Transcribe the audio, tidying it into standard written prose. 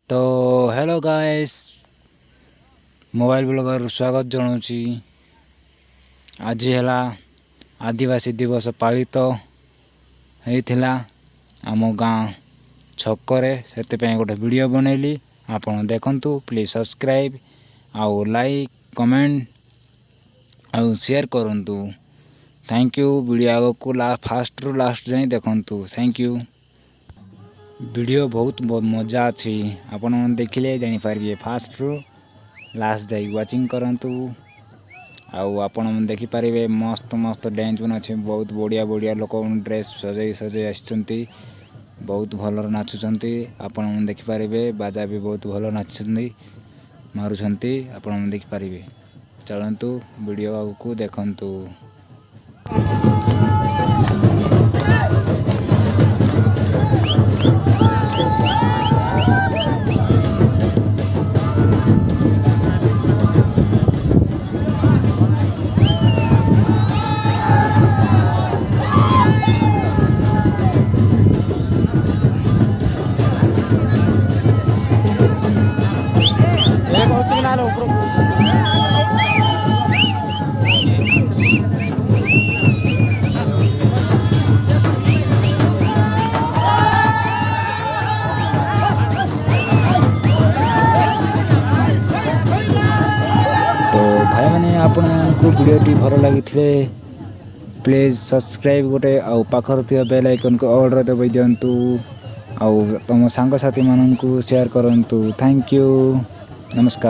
तो hello guys, mobile blogger स्वागत जनाऊँगी। आज है आदिवासी दिवस पालित होता आम गाँ छकरे से गोटे वीडियो बनैली। आपण देखंतु, प्लीज सब्सक्राइब आउ लाइक कमेंट आउ शेयर करंतु। Thank you. वीडियो आग को फास्ट रु लास्ट जाए देखंतु। Thank you. वीडियो बहुत मजा अच्छी, आपण मैंने देखिले जानीपारे। फास्ट रु लास्ट जाए वाचिंग करंतु। आउ आपण मैंने देखिपारे मस्त मस्त डांस बन अच्छे। बहुत बढ़िया बढ़िया लोक ड्रेस सजे सजे आसचंती, बहुत भल नाचुचंती। आपण मैंने देखिपारे बाजा भी बहुत भल नाचुचंती मारुचंती। आपण मैंने देखिपारे। चलंतु वीडियो को देखंतु। भाई मैंने आपको वीडियोटी भल लगी प्लीज सब्सक्राइब गोटे आउ पाखर थी बेल आइकन को ऑल दबाई दिंतु। आउ तुम सांग साथी मानू शेयर करंतु। Thank you. नमस्कार।